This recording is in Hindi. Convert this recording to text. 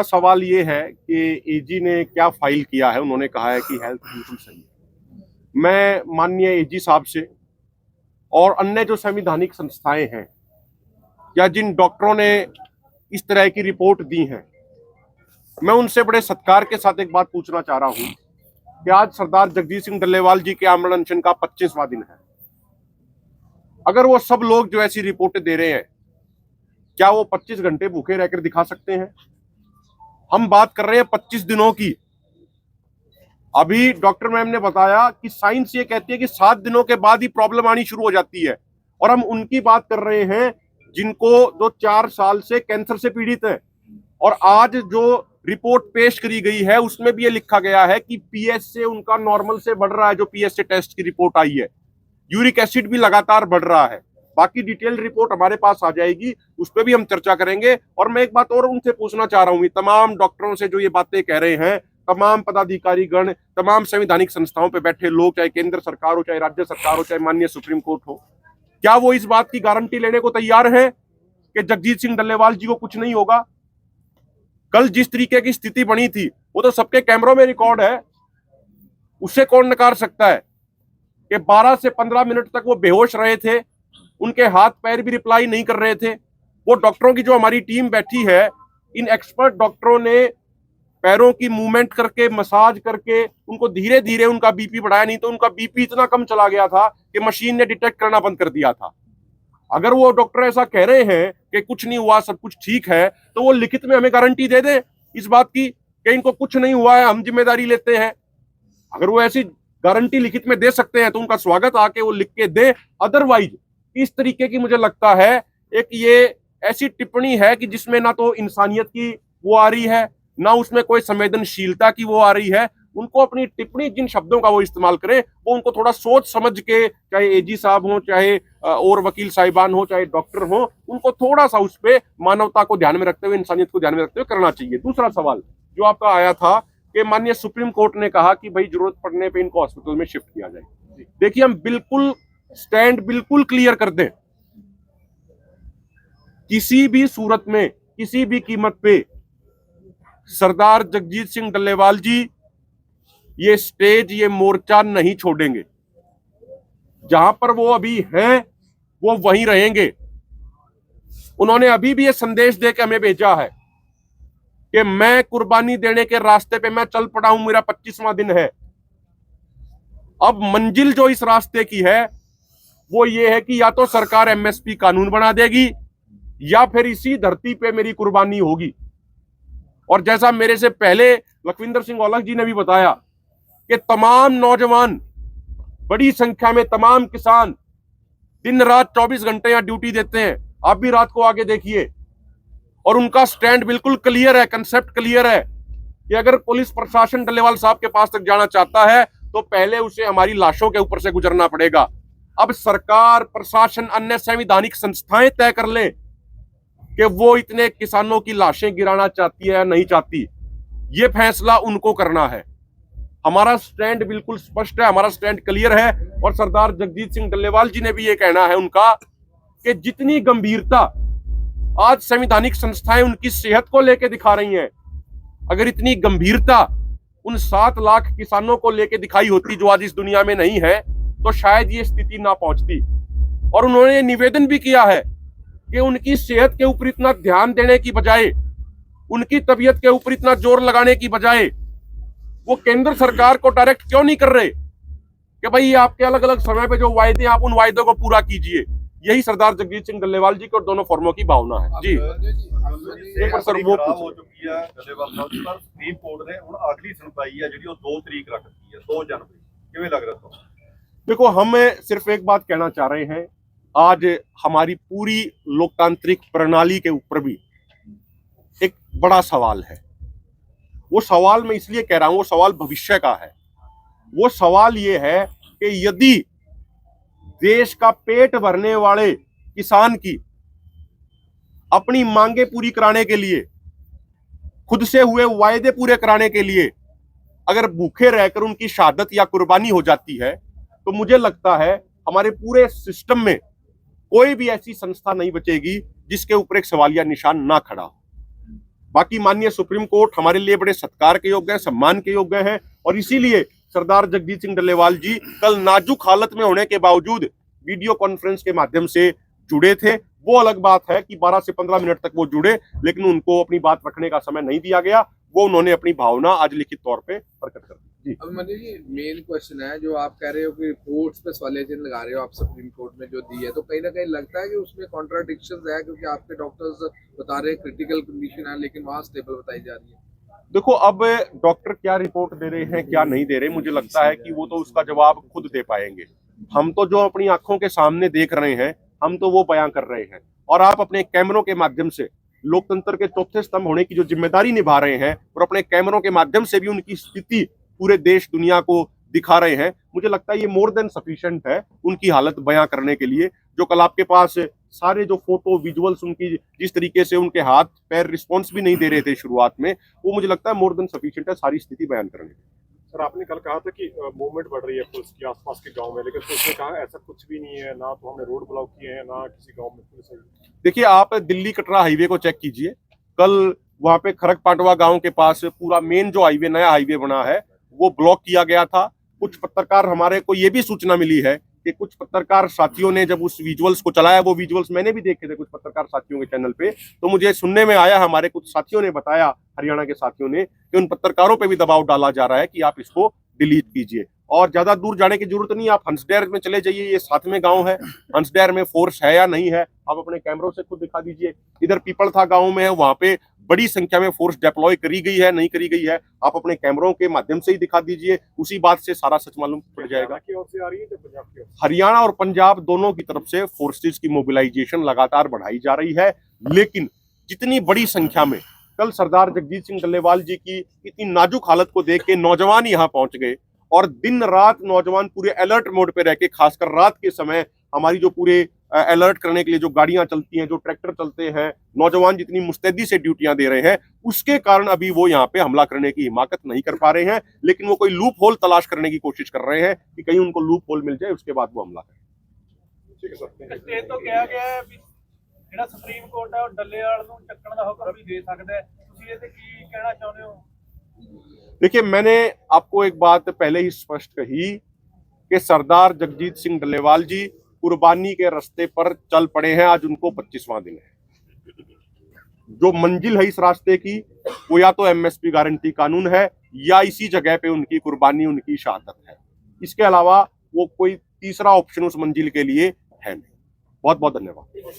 सवाल ये है कि एजी ने क्या फाइल किया है। उन्होंने कहा है कि हेल्थ बिल्कुल सही है। मैं माननीय एजी साहब से और अन्य जो संवैधानिक संस्थाएं हैं या जिन डॉक्टरों ने इस तरह की रिपोर्ट दी है, मैं उनसे बड़े सत्कार के साथ एक बात पूछना चाह रहा हूं कि आज सरदार जगजीत सिंह डल्लेवाल जी के आमरण अनशन का 25वां दिन है। अगर वो सब लोग जो ऐसी रिपोर्टें दे रहे हैं, क्या वो 25 घंटे भूखे रहकर दिखा सकते हैं? हम बात कर रहे हैं 25 दिनों की। अभी डॉक्टर मैम ने बताया कि साइंस ये कहती है कि 7 दिनों के बाद ही प्रॉब्लम आनी शुरू हो जाती है, और हम उनकी बात कर रहे हैं जिनको जो 4 साल से कैंसर से पीड़ित है। और आज जो रिपोर्ट पेश करी गई है उसमें भी ये लिखा गया है कि पीएच से उनका नॉर्मल से बढ़ रहा है। जो पीएच से टेस्ट की रिपोर्ट आई है, यूरिक एसिड भी लगातार बढ़ रहा है। बाकी डिटेल रिपोर्ट हमारे पास आ जाएगी, उस पर भी हम चर्चा करेंगे। और मैं एक बात और उनसे पूछना चाह रहा हूं, तमाम डॉक्टरों से जो ये बातें कह रहे हैं, तमाम पदाधिकारी गण, तमाम संवैधानिक संस्थाओं पे बैठे लोग, चाहे केंद्र सरकार हो, चाहे राज्य सरकार हो, चाहे माननीय सुप्रीम कोर्ट हो, क्या वो इस बात की गारंटी लेने को तैयार है कि जगजीत सिंह डल्लेवाल जी को कुछ नहीं होगा? कल जिस तरीके की स्थिति बनी थी वो तो सबके कैमरों में रिकॉर्ड है। उससे कौन नकार सकता है कि 12 से 15 मिनट तक वो बेहोश रहे थे, उनके हाथ पैर भी रिप्लाई नहीं कर रहे थे। वो डॉक्टरों की जो हमारी टीम बैठी है, इन एक्सपर्ट डॉक्टरों ने पैरों की मूवमेंट करके, मसाज करके उनको धीरे धीरे उनका बीपी बढ़ाया। नहीं तो उनका बीपी इतना कम चला गया था कि मशीन ने डिटेक्ट करना बंद कर दिया था। अगर वो डॉक्टर ऐसा कह रहे हैं कि कुछ नहीं हुआ, सब कुछ ठीक है, तो वो लिखित में हमें गारंटी दे दे इस बात की कि इनको कुछ नहीं हुआ है, हम जिम्मेदारी लेते हैं। अगर वो ऐसी गारंटी लिखित में दे सकते हैं तो उनका स्वागत, आके वो लिख के दे। अदरवाइज इस तरीके की, मुझे लगता है, एक ये ऐसी टिप्पणी है कि जिसमें ना तो इंसानियत की वो आ रही है, ना उसमें कोई संवेदनशीलता की वो आ रही है। उनको अपनी टिप्पणी, जिन शब्दों का वो इस्तेमाल करें, वो उनको थोड़ा सोच समझ के, चाहे एजी साहब हो, चाहे और वकील साहिबान हो, चाहे डॉक्टर हो, उनको थोड़ा सा उस पर मानवता को ध्यान में रखते हुए, इंसानियत को ध्यान में रखते हुए करना चाहिए। दूसरा सवाल जो आपका आया था कि माननीय सुप्रीम कोर्ट ने कहा कि भाई जरूरत पड़ने पे इनको हॉस्पिटल में शिफ्ट किया जाए। देखिए, हम बिल्कुल स्टैंड बिल्कुल क्लियर कर दें, किसी भी सूरत में, किसी भी कीमत पे सरदार जगजीत सिंह डल्लेवाल जी ये स्टेज, ये मोर्चा नहीं छोड़ेंगे। जहां पर वो अभी हैं वो वहीं रहेंगे। उन्होंने अभी भी ये संदेश देकर हमें भेजा है कि मैं कुर्बानी देने के रास्ते पे मैं चल पड़ा हूं, मेरा 25वां दिन है। अब मंजिल जो इस रास्ते की है वो ये है कि या तो सरकार एमएसपी कानून बना देगी या फिर इसी धरती पे मेरी कुर्बानी होगी। और जैसा मेरे से पहले लखविंदर सिंह औलख जी ने भी बताया कि तमाम नौजवान, बड़ी संख्या में तमाम किसान दिन रात 24 घंटे यहां ड्यूटी देते हैं। आप भी रात को आगे देखिए, और उनका स्टैंड बिल्कुल क्लियर है, कंसेप्ट क्लियर है कि अगर पुलिस प्रशासन डल्लेवाल साहब के पास तक जाना चाहता है तो पहले उसे हमारी लाशों के ऊपर से गुजरना पड़ेगा। अब सरकार, प्रशासन, अन्य संवैधानिक संस्थाएं तय कर ले कि वो इतने किसानों की लाशें गिराना चाहती है या नहीं चाहती। ये फैसला उनको करना है। हमारा स्टैंड बिल्कुल स्पष्ट है, हमारा स्टैंड क्लियर है। और सरदार जगजीत सिंह डल्लेवाल जी ने भी ये कहना है उनका कि जितनी गंभीरता आज संवैधानिक संस्थाएं उनकी सेहत को लेकर दिखा रही हैं, अगर इतनी गंभीरता उन 7 लाख किसानों को लेकर दिखाई होती जो आज इस दुनिया में नहीं है, तो शायद ये स्थिति ना पहुंचती। और उन्होंने निवेदन भी किया है कि उनकी सेहत के ऊपर इतना ध्यान देने की बजाय, उनकी तबीयत के ऊपर इतना जोर लगाने की बजाय, वो केंद्र सरकार को डायरेक्ट क्यों नहीं कर रहे कि भाई आपके अलग अलग समय पे जो वायदे, आप उन वायदों को पूरा कीजिए। यही सरदार जगजीत सिंह डल्लेवाल जी की और दोनों फॉर्मों की भावना है। जी, एक बार सर वो हो चुकी है डल्लेवाल साहब जी, पर सुप्रीम कोर्ट ने ਹੁਣ ਅਗਲੀ ਸੁਣਵਾਈ ਹੈ ਜਿਹੜੀ ਉਹ 2 ਤਰੀਕ ਰੱਖਤੀ ਹੈ, 2 जनवरी। ਕਿਵੇਂ ਲੱਗ ਰਿਹਾ ਤੁਹਾਨੂੰ? देखो, हम सिर्फ एक बात कहना चाह रहे हैं, आज हमारी पूरी लोकतांत्रिक प्रणाली के ऊपर भी एक बड़ा सवाल है। वो सवाल मैं इसलिए कह रहा हूं, वो सवाल भविष्य का है। वो सवाल ये है कि यदि देश का पेट भरने वाले किसान की अपनी मांगे पूरी कराने के लिए, खुद से हुए वायदे पूरे कराने के लिए अगर भूखे रहकर उनकी शहादत या कुर्बानी हो जाती है, तो मुझे लगता है हमारे पूरे सिस्टम में कोई भी ऐसी संस्था नहीं बचेगी जिसके ऊपर एक सवालिया निशान ना खड़ा हो। बाकी माननीय सुप्रीम कोर्ट हमारे लिए बड़े सत्कार के योग्य है, सम्मान के योग्य है, और इसीलिए सरदार जगजीत सिंह डल्लेवाल जी कल नाजुक हालत में होने के बावजूद वीडियो कॉन्फ्रेंस के माध्यम से जुड़े थे। वो अलग बात है कि 12 से 15 मिनट तक वो जुड़े, लेकिन उनको अपनी बात रखने का समय नहीं दिया गया। वो उन्होंने अपनी भावना आज लिखित तौर पे प्रकट कर दी। जी। अब मनीष जी, मेन क्वेश्चन है जो आप कह रहे हो कि रिपोर्ट्स पे सवालिया चिन्ह लगा रहे हो आप सुप्रीम कोर्ट में जो दी है, तो कहीं ना कहीं लगता है कि उसमें कॉन्ट्राडिक्शंस है, क्योंकि आपके डॉक्टर्स बता रहे हैं क्रिटिकल कंडीशन है लेकिन वहाँ स्टेबल बताई जा रही है। देखो, अब डॉक्टर क्या रिपोर्ट दे रहे हैं, क्या नहीं दे रहे, मुझे लगता है कि वो तो उसका जवाब खुद दे पाएंगे। हम तो जो अपनी आंखों के सामने देख रहे हैं, हम तो वो बयां कर रहे हैं, और आप अपने कैमरों के माध्यम से लोकतंत्र के चौथे स्तंभ होने की जो जिम्मेदारी निभा रहे हैं और अपने कैमरों के माध्यम से भी उनकी स्थिति पूरे देश दुनिया को दिखा रहे हैं। मुझे लगता है ये मोर देन सफिशिएंट है उनकी हालत बयां करने के लिए। जो कल आपके पास सारे जो फोटो विजुअल्स उनकी जिस तरीके से उनके हाथ पैर रिस्पॉन्स भी नहीं दे रहे थे शुरुआत में, वो मुझे लगता है मोर देन सफिशिएंट है सारी स्थिति बयान करने के लिए। सर, आपने कल कहा था कि मूवमेंट बढ़ रही है पुलिस की आसपास के गांव में, लेकिन पुलिस ने कहा ऐसा कुछ भी नहीं है, ना तो हमने रोड ब्लॉक किए हैं, ना किसी गांव में पुलिस आई। देखिए, आप दिल्ली कटरा हाईवे को चेक कीजिए। कल वहां पे खरक पाटवा गांव के पास पूरा मेन जो हाईवे, नया हाईवे बना है, वो ब्लॉक किया गया था। कुछ पत्रकार, हमारे को ये भी सूचना मिली है कि कुछ पत्रकार साथियों ने जब उस विजुअल्स को चलाया, वो विजुअल्स मैंने भी देखे थे कुछ पत्रकार साथियों के चैनल पे, तो मुझे सुनने में आया, हमारे कुछ साथियों ने बताया, हरियाणा के साथियों ने, कि उन पत्रकारों पे भी दबाव डाला जा रहा है कि आप इसको डिलीट कीजिए। और ज्यादा दूर जाने की जरूरत नहीं, आप हंसडेर में चले जाइए, ये साथ में गांव है। हंसडेर में फोर्स है या नहीं है, आप अपने कैमरों से खुद दिखा दीजिए। इधर पीपलथा गांव में है, वहां पे बड़ी संख्या में फोर्स डिप्लॉय करी गई है, नहीं करी गई है, आप अपने कैमरों के माध्यम से ही दिखा दीजिए। उसी बात से सारा सच मालूम पड़ जाएगा। की ओर से आ रही है, पंजाब की ओर? हरियाणा और पंजाब दोनों की तरफ से फोर्सेस की मोबिलाइजेशन लगातार बढ़ाई जा रही है, लेकिन जितनी बड़ी संख्या में कल सरदार जगजीत सिंह डल्लेवाल जी की इतनी नाजुक हालत को देख के नौजवान यहाँ पहुंच गए, और दिन रात नौजवान पूरे अलर्ट मोड पे रह के, खासकर रात के समय हमारी जो पूरे अलर्ट करने के लिए जो गाड़ियां चलती हैं, जो ट्रैक्टर चलते हैं, नौजवान जितनी मुस्तैदी से ड्यूटियां दे रहे हैं, उसके कारण अभी वो यहाँ पे हमला करने की हिमाकत नहीं कर पा रहे हैं। लेकिन वो कोई लूप होल तलाश करने की कोशिश कर रहे हैं कि कहीं उनको लूप होल मिल जाए, उसके बाद वो हमला करें। ठीक है सर। ਇਹ ਤੋਂ ਕਿਹਾ ਗਿਆ ਹੈ ਵੀ ਜਿਹੜਾ ਸੁਪਰੀਮ ਕੋਰਟ ਹੈ ਉਹ ਡੱਲੇਵਾਲ ਨੂੰ ਚੱਕਣ ਦਾ ਹੁਕਮ ਵੀ ਦੇ ਸਕਦਾ ਹੈ, ਤੁਸੀਂ ਇਹਦੇ ਕੀ ਕਹਿਣਾ ਚਾਹੁੰਦੇ ਹੋ? देखिए, मैंने आपको एक बात पहले ही स्पष्ट कही कि सरदार जगजीत सिंह डल्लेवाल जी कुर्बानी के रास्ते पर चल पड़े हैं। आज उनको 25वां दिन है। जो मंजिल है इस रास्ते की, वो या तो एमएसपी गारंटी कानून है, या इसी जगह पे उनकी कुर्बानी, उनकी शहादत है। इसके अलावा वो कोई तीसरा ऑप्शन उस मंजिल के लिए है नहीं। बहुत बहुत धन्यवाद।